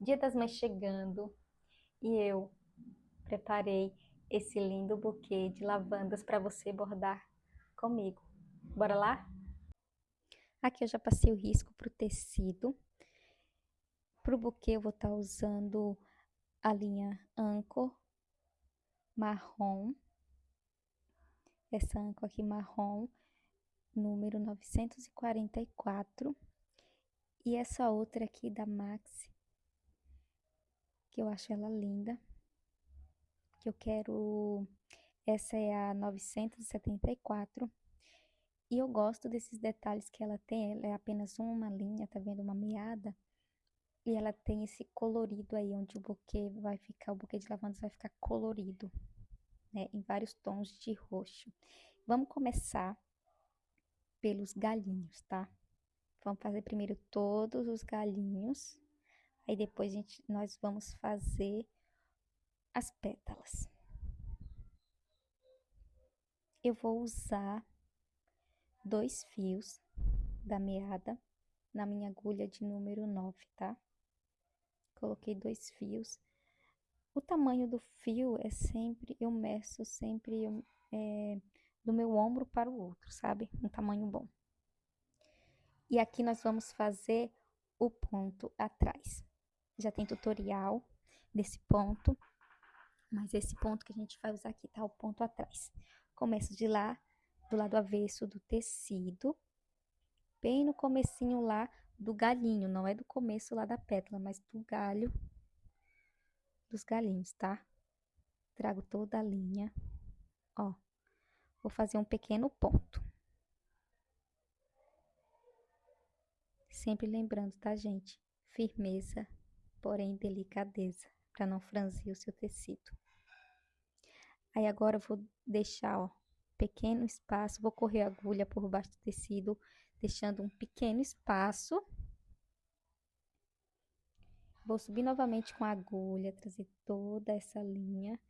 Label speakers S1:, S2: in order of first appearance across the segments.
S1: Dia das Mães chegando e eu preparei esse lindo buquê de lavandas para você bordar comigo. Bora lá? Aqui eu já passei o risco pro tecido. Pro buquê eu vou estar usando a linha Anchor marrom. Essa Anchor aqui marrom, número 944. E essa outra aqui da Maxi, que eu acho ela linda. Que eu quero... Essa é a 974. E eu gosto desses detalhes que ela tem. Ela é apenas uma linha, tá vendo? Uma meada. E ela tem esse colorido aí, onde o buquê vai ficar, o buquê de lavandas vai ficar colorido, né? Em vários tons de roxo. Vamos começar pelos galhinhos, tá? Vamos fazer primeiro todos os galhinhos. Aí depois nós vamos fazer as pétalas. Eu vou usar 2 fios da meada na minha agulha de número 9, tá? Coloquei 2 fios. O tamanho do fio é sempre, eu meço sempre do meu ombro para o outro, sabe? Um tamanho bom. E aqui nós vamos fazer o ponto atrás. Já tem tutorial desse ponto, mas esse ponto que a gente vai usar aqui, tá? O ponto atrás. Começo de lá, do lado avesso do tecido, bem no comecinho lá do galhinho, não é do começo lá da pétala, mas do galho, dos galhinhos, tá? Trago toda a linha, ó. Vou fazer um pequeno ponto. Sempre lembrando, tá, gente? Firmeza, porém delicadeza, para não franzir o seu tecido. Aí agora eu vou deixar, ó, pequeno espaço, vou correr a agulha por baixo do tecido, deixando um pequeno espaço. Vou subir novamente com a agulha, trazer toda essa linha.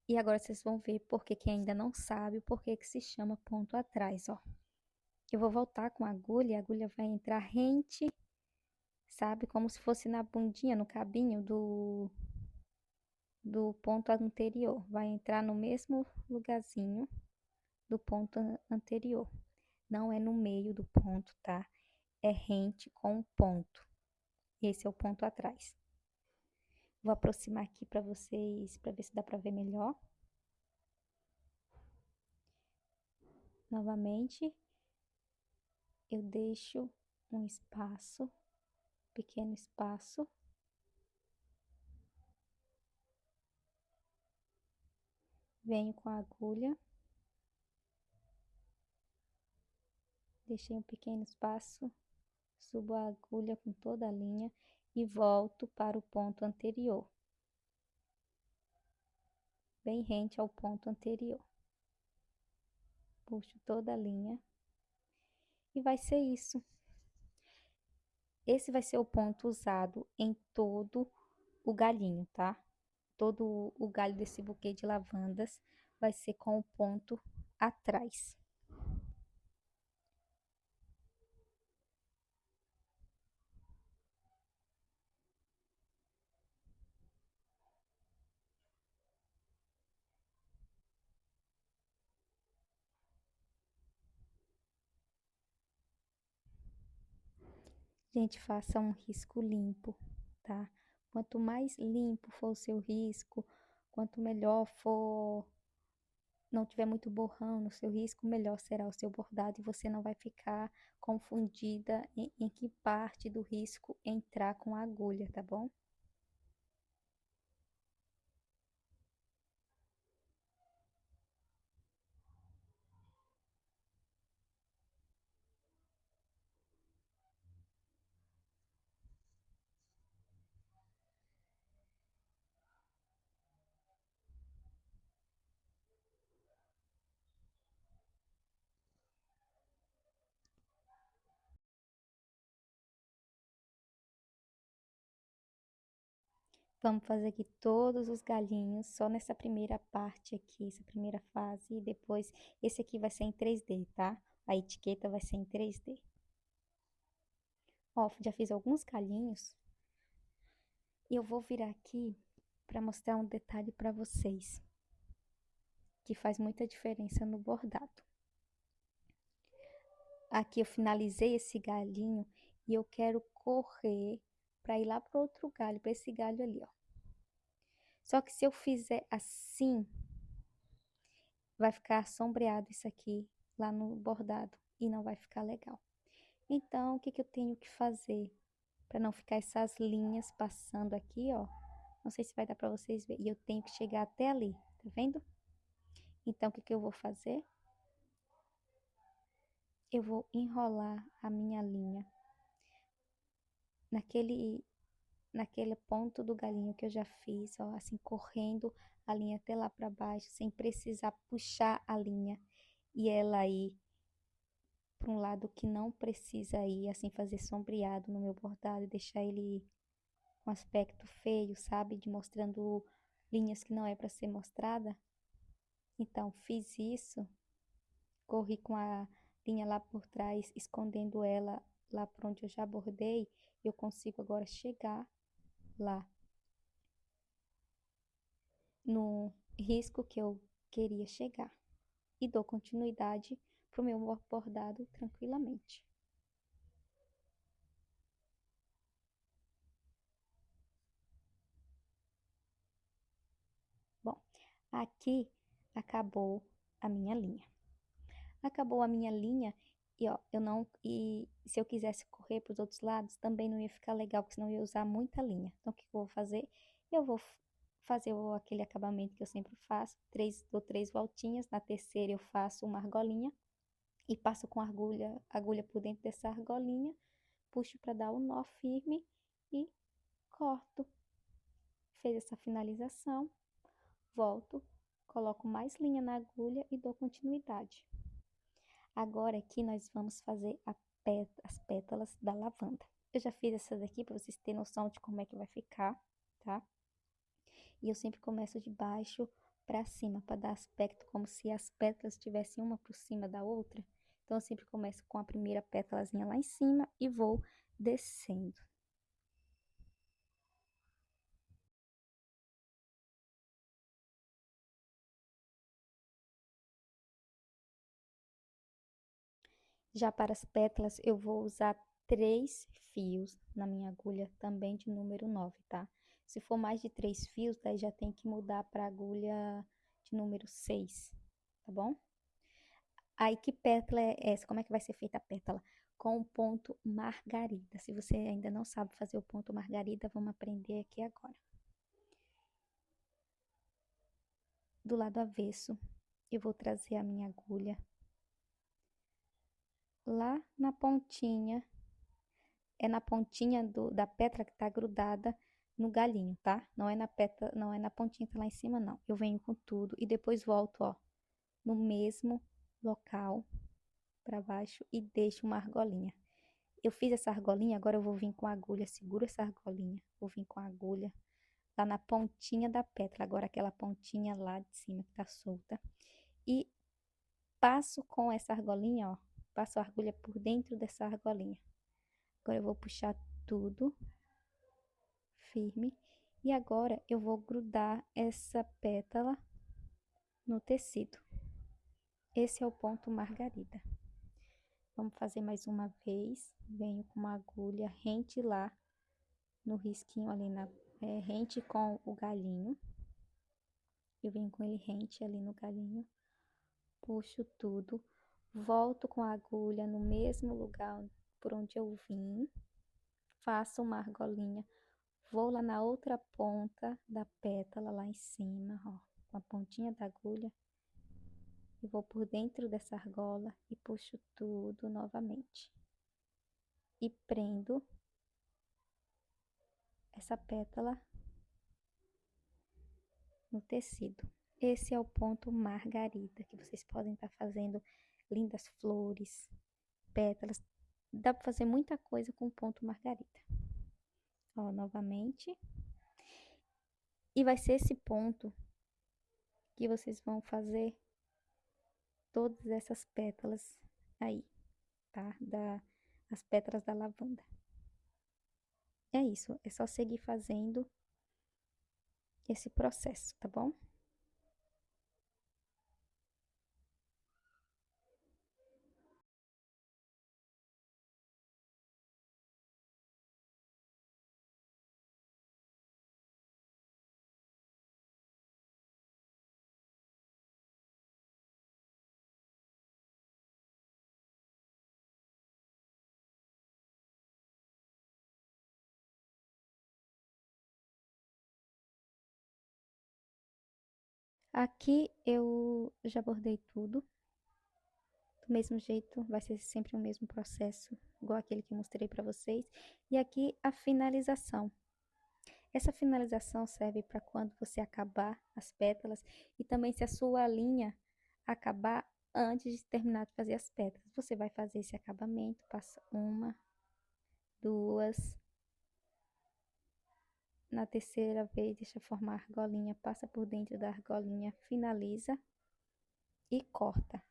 S1: E agora vocês vão ver porque quem ainda não sabe o porquê que se chama ponto atrás, ó. Eu vou voltar com a agulha vai entrar rente, sabe? Como se fosse na bundinha, no cabinho do ponto anterior. Vai entrar no mesmo lugarzinho do ponto anterior. Não é no meio do ponto, tá? É rente com o ponto. Esse é o ponto atrás. Vou aproximar aqui para vocês, para ver se dá para ver melhor. Novamente, eu deixo um espaço, pequeno espaço. Venho com a agulha. Deixei um pequeno espaço, subo a agulha com toda a linha e volto para o ponto anterior. Bem rente ao ponto anterior. Puxo toda a linha. E vai ser isso. Esse vai ser o ponto usado em todo o galhinho, tá? Todo o galho desse buquê de lavandas vai ser com o ponto atrás. Gente, faça um risco limpo, tá? Quanto mais limpo for o seu risco, quanto melhor for, não tiver muito borrão no seu risco, melhor será o seu bordado e você não vai ficar confundida em que parte do risco entrar com a agulha, tá bom? Vamos fazer aqui todos os galhinhos, só nessa primeira parte aqui, essa primeira fase, e depois esse aqui vai ser em 3D, tá? A etiqueta vai ser em 3D. Ó, já fiz alguns galhinhos. Eu vou virar aqui para mostrar um detalhe para vocês, que faz muita diferença no bordado. Aqui eu finalizei esse galhinho e eu quero correr para ir lá para outro galho, para esse galho ali, ó. Só que se eu fizer assim, vai ficar sombreado isso aqui lá no bordado e não vai ficar legal. Então, o que que eu tenho que fazer para não ficar essas linhas passando aqui, ó? Não sei se vai dar para vocês verem. E eu tenho que chegar até ali, tá vendo? Então, o que que eu vou fazer? Eu vou enrolar a minha linha naquele ponto do galinho que eu já fiz, ó, assim, correndo a linha até lá para baixo, sem precisar puxar a linha e ela ir para um lado que não precisa ir, assim, fazer sombreado no meu bordado e deixar ele com aspecto feio, sabe? De mostrando linhas que não é para ser mostrada. Então, fiz isso, corri com a linha lá por trás, escondendo ela lá por onde eu já bordei, eu consigo agora chegar lá no risco que eu queria chegar e dou continuidade para o meu bordado tranquilamente. Bom, aqui acabou a minha linha. Acabou a minha linha e ó, e se eu quisesse correr para os outros lados também não ia ficar legal, porque senão eu ia usar muita linha. Então o que eu vou fazer? Eu vou fazer aquele acabamento que eu sempre faço, dou três voltinhas, na terceira eu faço uma argolinha e passo com a agulha por dentro dessa argolinha, puxo para dar o nó firme e corto. Fez essa finalização, volto, coloco mais linha na agulha e dou continuidade. Agora aqui nós vamos fazer as pétalas da lavanda. Eu já fiz essas aqui para vocês terem noção de como é que vai ficar, tá? E eu sempre começo de baixo para cima, para dar aspecto como se as pétalas estivessem uma por cima da outra. Então eu sempre começo com a primeira pétalazinha lá em cima e vou descendo. Já para as pétalas, eu vou usar 3 fios na minha agulha, também de número 9, tá? Se for mais de 3 fios, daí já tem que mudar para agulha de número 6, tá bom? Aí, que pétala é essa? Como é que vai ser feita a pétala? Com o ponto margarida. Se você ainda não sabe fazer o ponto margarida, vamos aprender aqui agora. Do lado avesso, eu vou trazer a minha agulha lá na pontinha, é na pontinha da pétala que tá grudada no galinho, tá? Não é na pétala, não é na pontinha que tá lá em cima, não. Eu venho com tudo e depois volto, ó, no mesmo local para baixo e deixo uma argolinha. Eu fiz essa argolinha, agora eu vou vir com a agulha, seguro essa argolinha, vou vir com a agulha lá na pontinha da pétala, agora aquela pontinha lá de cima que tá solta. E passo com essa argolinha, ó, passo a agulha por dentro dessa argolinha. Agora eu vou puxar tudo firme e agora eu vou grudar essa pétala no tecido. Esse é o ponto margarida. Vamos fazer mais uma vez. Venho com uma agulha rente lá no risquinho ali rente com o galinho. Eu venho com ele rente ali no galinho. Puxo tudo. Volto com a agulha no mesmo lugar por onde eu vim. Faço uma argolinha. Vou lá na outra ponta da pétala, lá em cima, ó, com a pontinha da agulha. E vou por dentro dessa argola e puxo tudo novamente. E prendo essa pétala no tecido. Esse é o ponto margarida, que vocês podem estar fazendo lindas flores, pétalas. Dá para fazer muita coisa com o ponto margarida. Ó, novamente. E vai ser esse ponto que vocês vão fazer todas essas pétalas aí, tá? As pétalas da lavanda. É isso, é só seguir fazendo esse processo, tá bom? Aqui eu já bordei tudo. Do mesmo jeito, vai ser sempre o mesmo processo, igual aquele que eu mostrei para vocês. E aqui a finalização. Essa finalização serve para quando você acabar as pétalas e também se a sua linha acabar antes de terminar de fazer as pétalas. Você vai fazer esse acabamento, passa uma, duas. Na terceira vez, deixa formar a argolinha, passa por dentro da argolinha, finaliza e corta.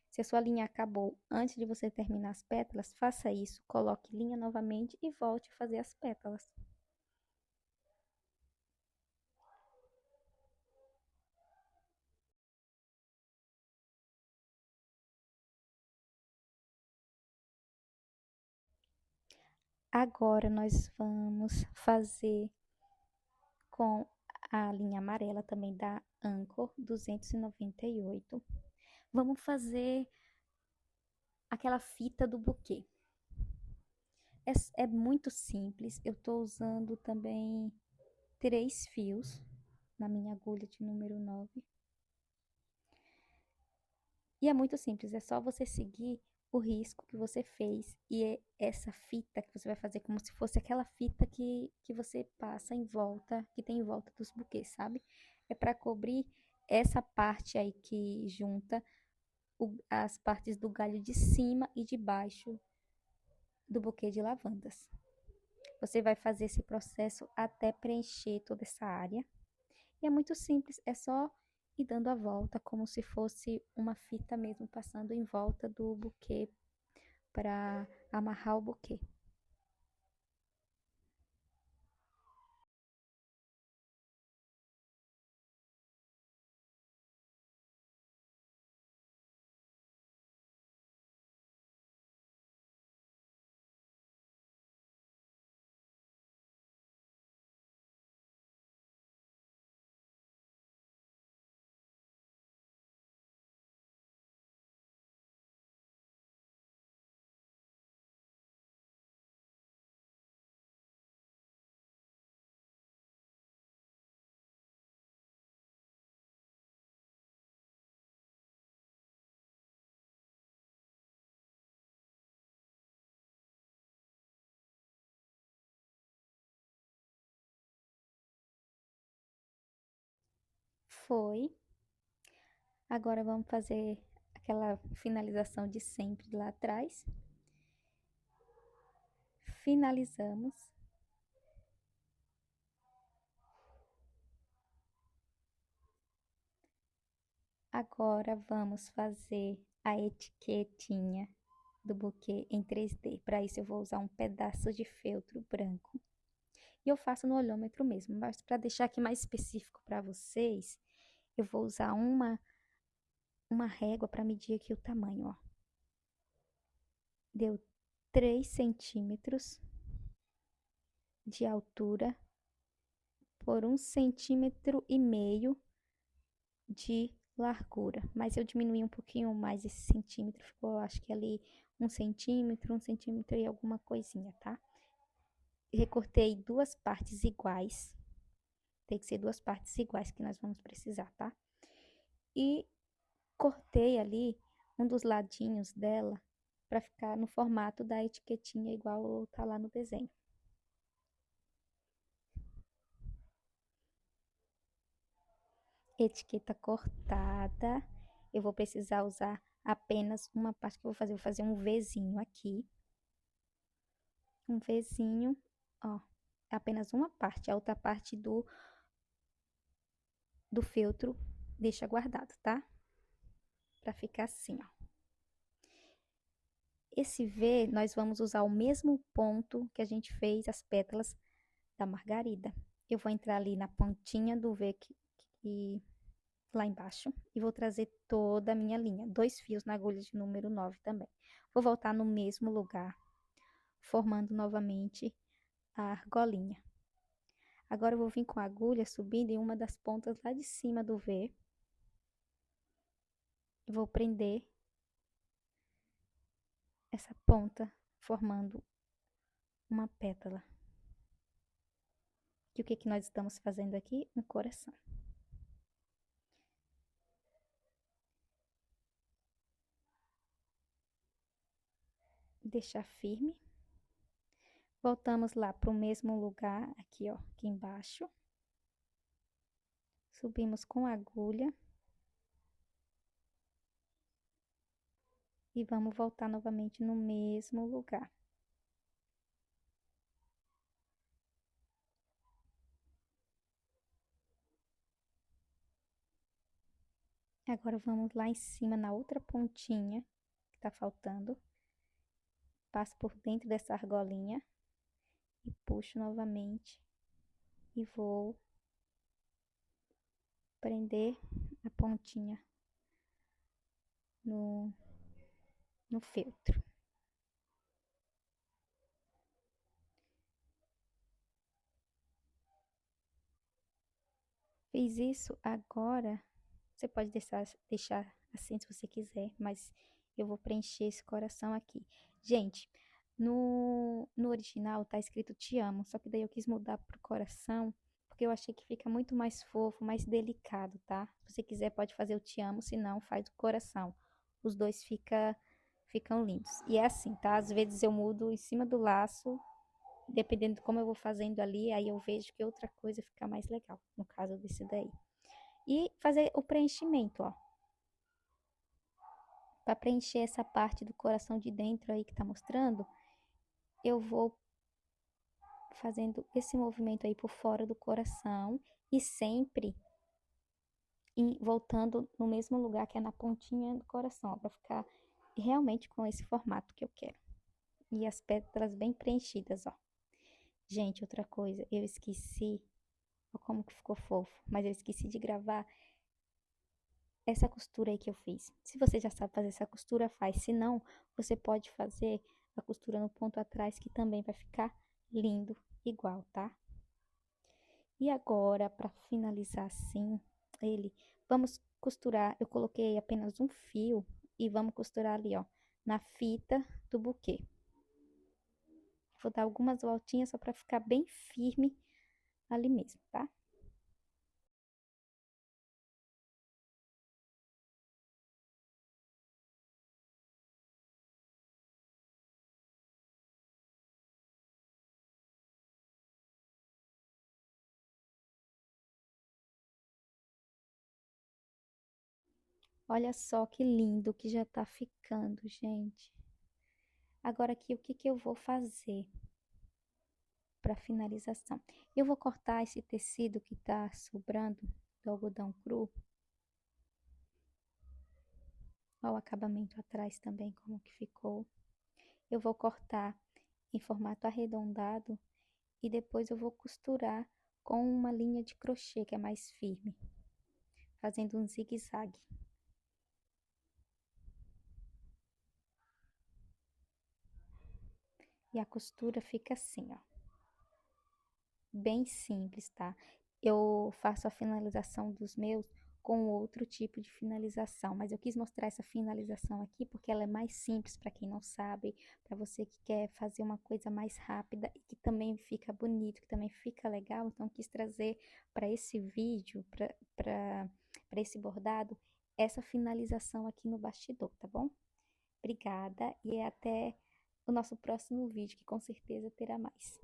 S1: Se a sua linha acabou antes de você terminar as pétalas, faça isso, coloque linha novamente e volte a fazer as pétalas. Agora nós vamos fazer com a linha amarela também da Anchor 298. Vamos fazer aquela fita do buquê. É muito simples, eu estou usando também 3 fios na minha agulha de número 9. E é muito simples, é só você seguir o risco que você fez. E é essa fita que você vai fazer como se fosse aquela fita que você passa em volta, que tem em volta dos buquês, sabe? É para cobrir essa parte aí que junta as partes do galho de cima e de baixo do buquê de lavandas. Você vai fazer esse processo até preencher toda essa área. E é muito simples, é só ir dando a volta, como se fosse uma fita mesmo, passando em volta do buquê para amarrar o buquê. Foi. Agora vamos fazer aquela finalização de sempre lá atrás. Finalizamos. Agora vamos fazer a etiquetinha do buquê em 3D. Para isso eu vou usar um pedaço de feltro branco. E eu faço no olhômetro mesmo, mas para deixar aqui mais específico para vocês, eu vou usar uma régua para medir aqui o tamanho, ó. Deu 3 centímetros de altura por 1,5 cm de largura. Mas eu diminui um pouquinho mais esse centímetro, ficou, acho que ali 1 cm, 1 cm e alguma coisinha, tá? Recortei 2 partes iguais. Tem que ser 2 partes iguais que nós vamos precisar, tá? E cortei ali um dos ladinhos dela para ficar no formato da etiquetinha igual tá lá no desenho. Etiqueta cortada. Eu vou precisar usar apenas uma parte que eu vou fazer um Vzinho aqui. Um Vzinho, ó, apenas uma parte. A outra parte do feltro deixa guardado, tá? Pra ficar assim, ó. Esse V, nós vamos usar o mesmo ponto que a gente fez as pétalas da margarida. Eu vou entrar ali na pontinha do V lá embaixo e vou trazer toda a minha linha. 2 fios na agulha de número 9 também. Vou voltar no mesmo lugar, formando novamente a argolinha. Agora eu vou vir com a agulha subindo em uma das pontas lá de cima do V. E vou prender essa ponta, formando uma pétala. E o que que nós estamos fazendo aqui? Um coração. Deixar firme. Voltamos lá para o mesmo lugar, aqui ó, aqui embaixo. Subimos com a agulha. E vamos voltar novamente no mesmo lugar. Agora vamos lá em cima na outra pontinha que tá faltando. Passo por dentro dessa argolinha e puxo novamente e vou prender a pontinha no feltro. Fiz isso, agora você pode deixar assim se você quiser, mas eu vou preencher esse coração aqui. Gente, no original tá escrito te amo, só que daí eu quis mudar pro coração, porque eu achei que fica muito mais fofo, mais delicado, tá? Se você quiser pode fazer o te amo, se não faz o coração. Os dois ficam lindos. E é assim, tá? Às vezes eu mudo em cima do laço, dependendo de como eu vou fazendo ali, aí eu vejo que outra coisa fica mais legal, no caso desse daí. E fazer o preenchimento, ó. Para preencher essa parte do coração de dentro aí que tá mostrando, eu vou fazendo esse movimento aí por fora do coração e sempre voltando no mesmo lugar que é na pontinha do coração, para ficar realmente com esse formato que eu quero. E as pétalas bem preenchidas, ó. Gente, outra coisa, eu esqueci, ó como que ficou fofo, mas eu esqueci de gravar essa costura aí que eu fiz. Se você já sabe fazer essa costura, faz. Se não, você pode fazer a costura no ponto atrás, que também vai ficar lindo, igual, tá? E agora, para finalizar assim, vamos costurar, eu coloquei apenas um fio e vamos costurar ali, ó, na fita do buquê. Vou dar algumas voltinhas só para ficar bem firme ali mesmo, tá? Olha só que lindo que já tá ficando, gente. Agora aqui, o que que eu vou fazer para finalização? Eu vou cortar esse tecido que tá sobrando do algodão cru. Olha o acabamento atrás também, como que ficou. Eu vou cortar em formato arredondado e depois eu vou costurar com uma linha de crochê que é mais firme, fazendo um zigue-zague. E a costura fica assim, ó. Bem simples, tá? Eu faço a finalização dos meus com outro tipo de finalização, mas eu quis mostrar essa finalização aqui porque ela é mais simples para quem não sabe, para você que quer fazer uma coisa mais rápida e que também fica bonito, que também fica legal, então quis trazer para esse vídeo, para esse bordado, essa finalização aqui no bastidor, tá bom? Obrigada e até o nosso próximo vídeo, que com certeza terá mais.